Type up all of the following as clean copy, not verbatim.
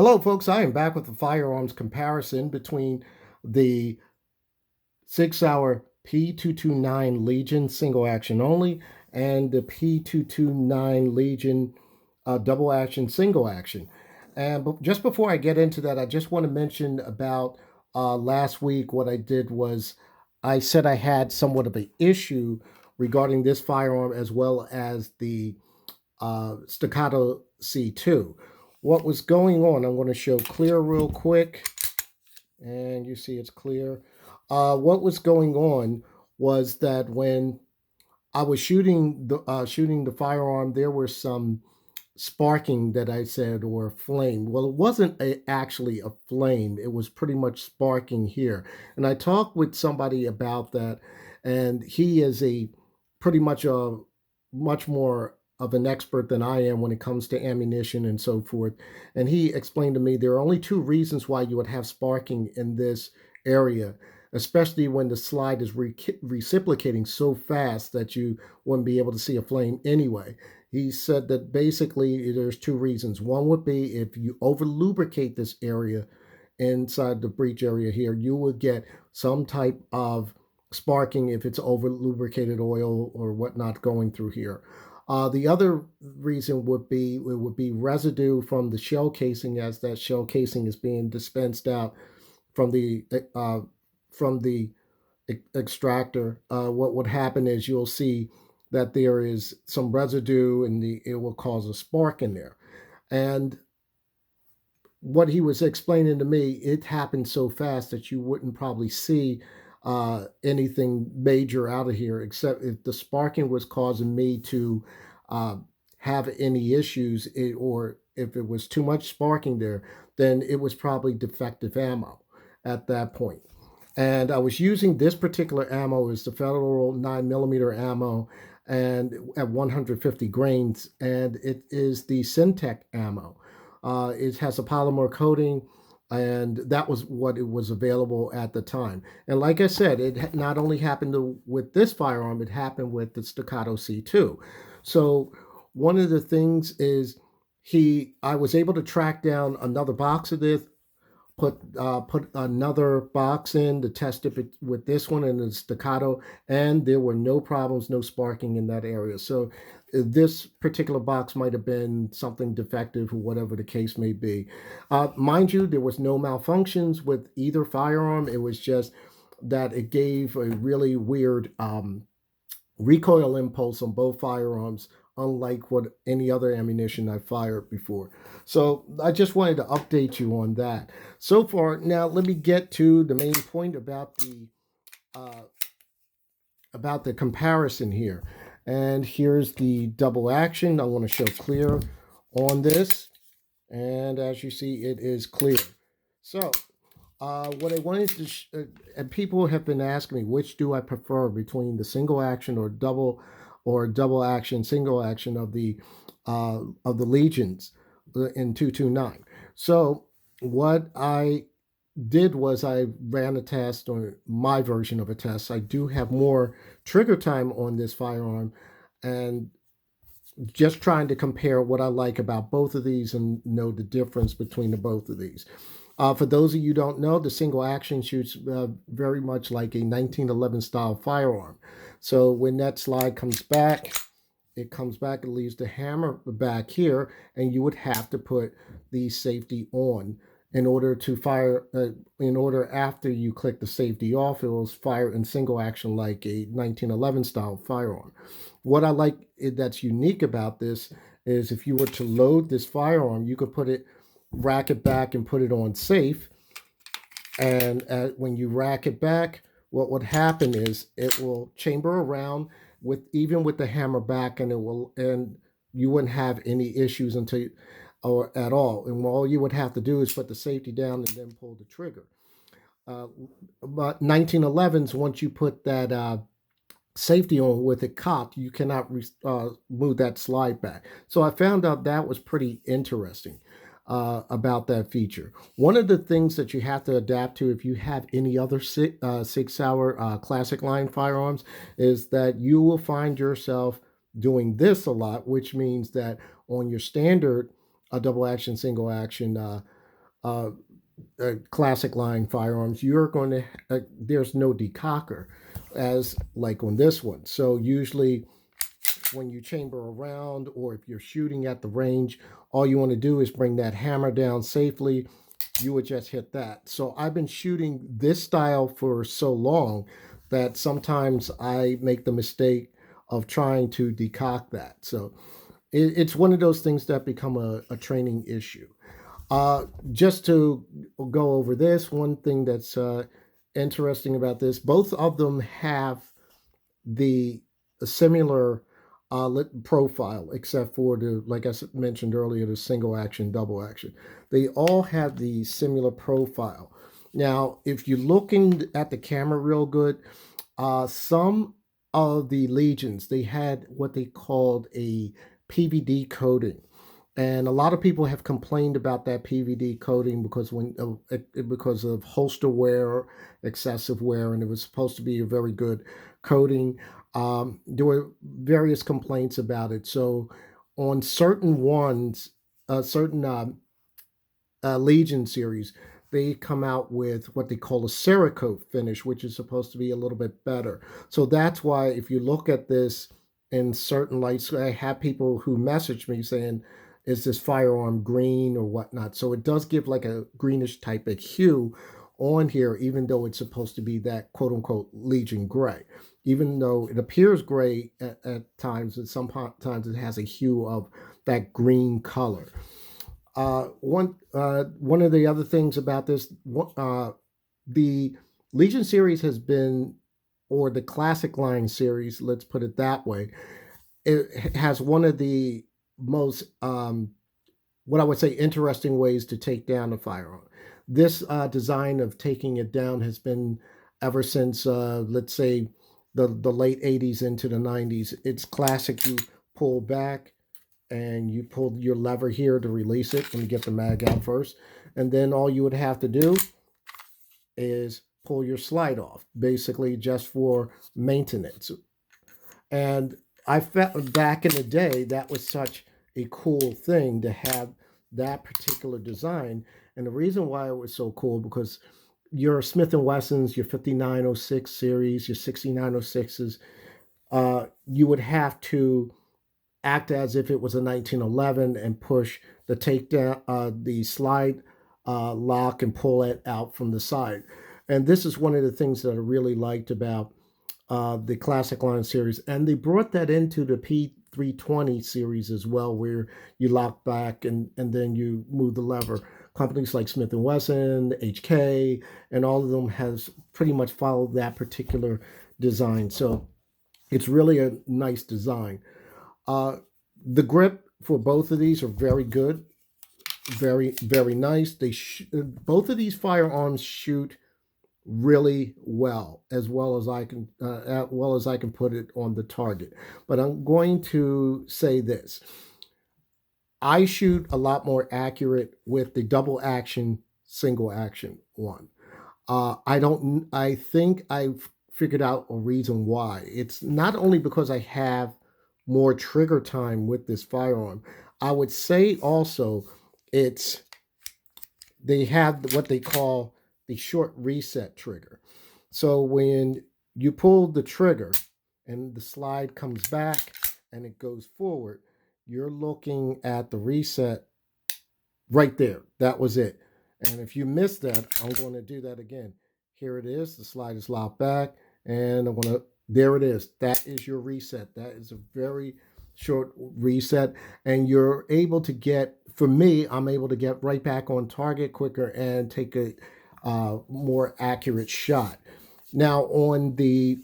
Hello, folks. I am back with the firearms comparison between the SIG Sauer P229 Legion single action only and the P229 Legion double action single action. And just before I get into that, I just want to mention about last week. What I did was I said I had somewhat of an issue regarding this firearm as well as the Staccato C2. What was going on? I'm going to show clear real quick, and you see it's clear. What was going on was that when I was shooting the firearm, there was some sparking that I said, or flame. Well, it wasn't actually a flame. It was pretty much sparking here. And I talked with somebody about that, and he is a pretty much a much more of an expert than I am when it comes to ammunition and so forth. And he explained to me there are only two reasons why you would have sparking in this area, especially when the slide is reciprocating so fast that you wouldn't be able to see a flame anyway. He said that basically there's two reasons. One would be if you over lubricate this area inside the breech area here, you would get some type of sparking if it's over lubricated oil or whatnot going through here. The other reason would be it would be residue from the shell casing, as that shell casing is being dispensed out from the uh, from the extractor. What would happen is you'll see that there is some residue and it will cause a spark in there. And what he was explaining to me, it happened so fast that you wouldn't probably see anything major out of here, except if the sparking was causing me to uh, have any issues, or if it was too much sparking there, then it was probably defective ammo at that point. And I was using this particular ammo is the Federal 9mm ammo, and at 150 grains, and it is the Syntec ammo. It has a polymer coating, and that was what it was available at the time. And like I said, it not only happened with this firearm, it happened with the Staccato C2. So one of the things is I was able to track down another box of this, put another box in to test it with this one and the Staccato, and there were no problems, no sparking in that area. So this particular box might have been something defective or whatever the case may be. Mind you, there was no malfunctions with either firearm. It was just that it gave a really weird recoil impulse on both firearms, unlike what any other ammunition I fired before. So I just wanted to update you on that. So far, now let me get to the main point uh, about the comparison here. And here's the double action. I want to show clear on this, and as you see, it is clear. So what I wanted to, and people have been asking me, which do I prefer between the single action or double action, single action of the Legions in 229. So what I did was I ran a test, or my version of a test. I do have more trigger time on this firearm, and just trying to compare what I like about both of these and know the difference between the both of these. For those of you who don't know, the single action shoots very much like a 1911 style firearm. So when that slide comes back, it leaves the hammer back here, and you would have to put the safety on in order to fire. In order, after you click the safety off, it will fire in single action like a 1911 style firearm. What I like that's unique about this is if you were to load this firearm, you could rack it back and put it on safe. And when you rack it back, what would happen is it will chamber around even with the hammer back, and you wouldn't have any issues or at all. And all you would have to do is put the safety down and then pull the trigger. Uh, but 1911s, once you put that safety on with it cocked, you cannot move that slide back. So I found out that was pretty interesting about that feature. One of the things that you have to adapt to if you have any other Sig Sauer classic line firearms is that you will find yourself doing this a lot, which means that on your standard double action, single action uh, classic line firearms, you're going to there's no decocker as like on this one. So usually when you chamber around or if you're shooting at the range, all you want to do is bring that hammer down safely. You would just hit that. So I've been shooting this style for so long that sometimes I make the mistake of trying to decock that. So it's one of those things that become a training issue. Just to go over this, one thing that's interesting about this, both of them have the similar profile, except for the, like I mentioned earlier, the single action, double action. They all have the similar profile. Now, if you're looking at the camera real good, some of the Legions, they had what they called a PVD coating. And a lot of people have complained about that PVD coating because of holster wear, excessive wear, and it was supposed to be a very good coating. There were various complaints about it. So on certain ones, certain Legion series, they come out with what they call a Cerakote finish, which is supposed to be a little bit better. So that's why if you look at this in certain lights, I have people who message me saying, is this firearm green or whatnot? So it does give like a greenish type of hue on here, even though it's supposed to be that quote unquote Legion gray. Even though it appears gray at times, and sometimes it has a hue of that green color. One of the other things about this, the Legion series has been, or the classic line series, let's put it that way, it has one of the most, what I would say, interesting ways to take down a firearm. This design of taking it down has been ever since, let's say, the late 80s into the 90s. It's classic. You pull back and you pull your lever here to release it and get the mag out first. And then all you would have to do is pull your slide off, basically just for maintenance. And I felt back in the day that was such a cool thing to have that particular design. And the reason why it was so cool because your Smith and Wessons, your 5906 series, your 6906s, you would have to act as if it was a 1911 and push the takedown, the slide lock, and pull it out from the side. And this is one of the things that I really liked about the classic line series, and they brought that into the P320 series as well, where you lock back and then you move the lever. Companies like Smith and Wesson, HK, and all of them has pretty much followed that particular design. So it's really a nice design. Uh, the grip for both of these are very good, very nice. Both of these firearms shoot really well as I can put it on the target. But I'm going to say this: I shoot a lot more accurate with the double action, single action one. I don't. I think I've figured out a reason why. It's not only because I have more trigger time with this firearm. I would say also it's they have what they call the short reset trigger. So when you pull the trigger and the slide comes back and it goes forward, you're looking at the reset right there. That was it. And if you missed that, I'm going to do that again. Here it is. The slide is locked back, and I'm going to, there it is. That is your reset. That is a very short reset. And you're able to get, for me, I'm able to get right back on target quicker and take a more accurate shot. Now, on the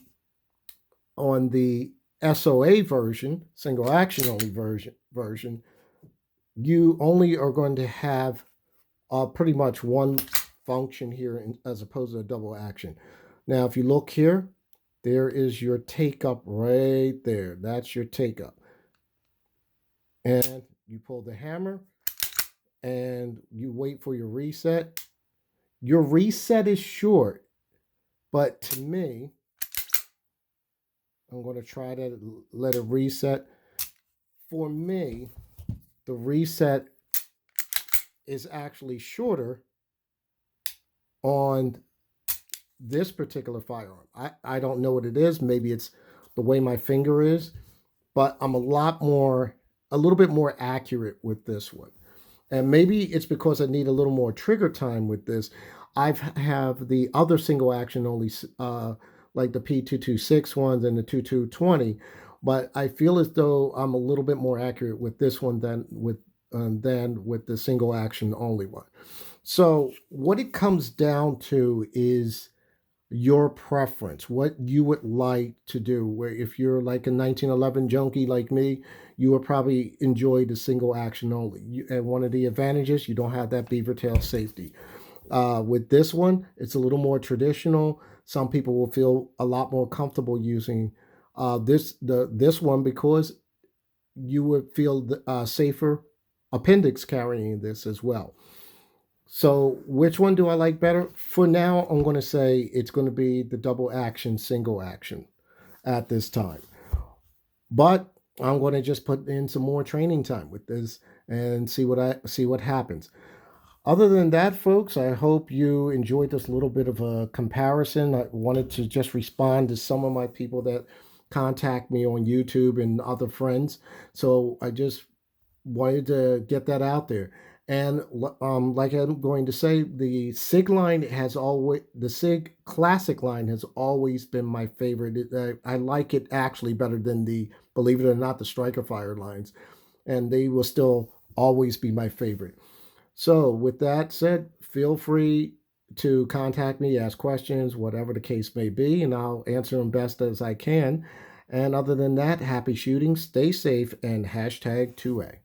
SOA version, single action only version, you only are going to have pretty much one function here as opposed to a double action. Now, if you look here, there is your take up right there. That's your take up. And you pull the hammer and you wait for your reset. Your reset is short, but to me, I'm going to try to let it reset. For me, the reset is actually shorter on this particular firearm. I don't know what it is. Maybe it's the way my finger is, but I'm a little bit more accurate with this one. And maybe it's because I need a little more trigger time with this. I've have the other single action only, like the P226 ones and the 2220, but I feel as though I'm a little bit more accurate with this one than with the single action only one. So what it comes down to is your preference, what you would like to do. Where if you're like a 1911 junkie like me, you would probably enjoy the single action only. And one of the advantages, you don't have that beaver tail safety. With this one, it's a little more traditional. Some people will feel a lot more comfortable using this one because you would feel safer appendix carrying this as well. So, which one do I like better? For now, I'm going to say it's going to be the double action, single action at this time. But I'm going to just put in some more training time with this and see what happens. Other than that, folks, I hope you enjoyed this little bit of a comparison. I wanted to just respond to some of my people that contact me on YouTube and other friends. So I just wanted to get that out there. And like I'm going to say, the SIG Classic line has always been my favorite. I like it actually better than believe it or not, the Striker Fire lines, and they will still always be my favorite. So with that said, feel free to contact me, ask questions, whatever the case may be, and I'll answer them best as I can. And other than that, happy shooting, stay safe, and hashtag 2A.